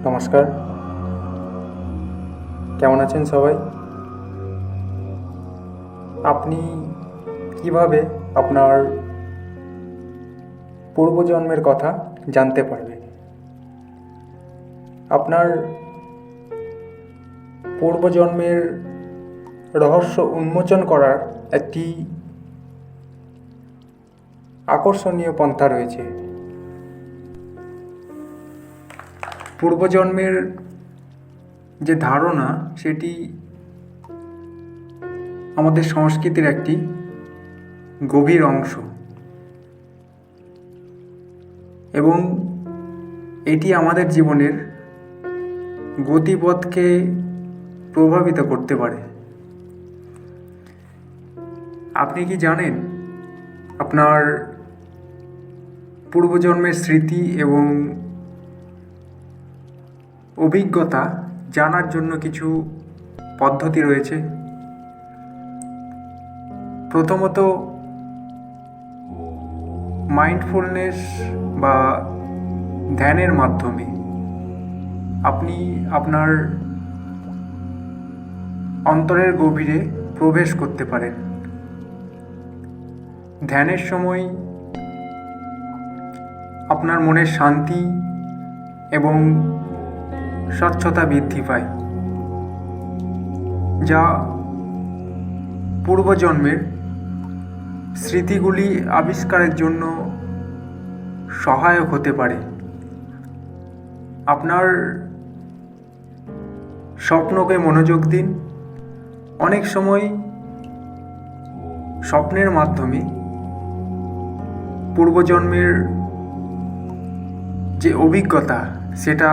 নমস্কার, কেমন আছেন সবাই? আপনি কিভাবে আপনার পূর্বজন্মের কথা জানতে পারবেন? আপনার পূর্বজন্মের রহস্য উন্মোচন করার একটি আকর্ষণীয় পন্থা রয়েছে। পূর্বজন্মের যে ধারণা, সেটি আমাদের সংস্কৃতির একটি গভীর অংশ এবং এটি আমাদের জীবনের গতিপথকে প্রভাবিত করতে পারে। আপনি কি জানেন আপনার পূর্বজন্মের স্মৃতি এবং অভিজ্ঞতা জানার জন্য কিছু পদ্ধতি রয়েছে? প্রথমত, মাইন্ডফুলনেস বা ধ্যানের মাধ্যমে আপনি আপনার অন্তরের গভীরে প্রবেশ করতে পারেন। ধ্যানের সময় আপনার মনের শান্তি এবং স্বচ্ছতা বৃদ্ধি পায়, যা পূর্বজন্মের স্মৃতিগুলি আবিষ্কারের জন্য সহায়ক হতে পারে। আপনার স্বপ্নকে মনোযোগ দিন। অনেক সময় স্বপ্নের মাধ্যমে পূর্বজন্মের যে অভিজ্ঞতা, সেটা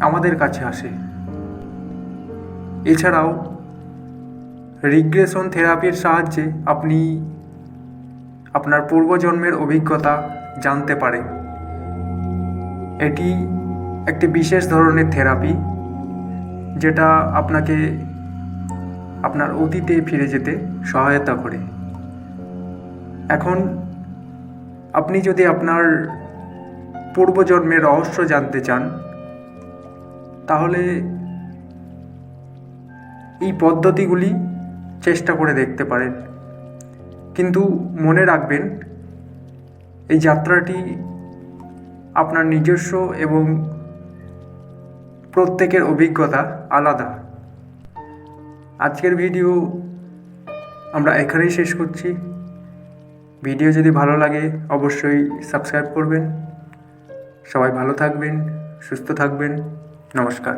আমাদের কাছে আসে। এছাড়াও রিগ্রেশন থেরাপির সাহায্যে আপনি আপনার পূর্বজন্মের অভিজ্ঞতা জানতে পারেন। এটি একটি বিশেষ ধরনের থেরাপি, যেটা আপনাকে আপনার অতীতে ফিরে যেতে সহায়তা করে। এখন আপনি যদি আপনার পূর্বজন্মের রহস্য জানতে চান, তাহলে এই পদ্ধতিগুলি চেষ্টা করে দেখতে পারেন। কিন্তু মনে রাখবেন, এই যাত্রাটি আপনার নিজস্ব এবং প্রত্যেকের অভিজ্ঞতা আলাদা। আজকের ভিডিও আমরা এখানেই শেষ করছি। ভিডিও যদি ভালো লাগে অবশ্যই সাবস্ক্রাইব করবেন। সবাই ভালো থাকবেন, সুস্থ থাকবেন। নমস্কার।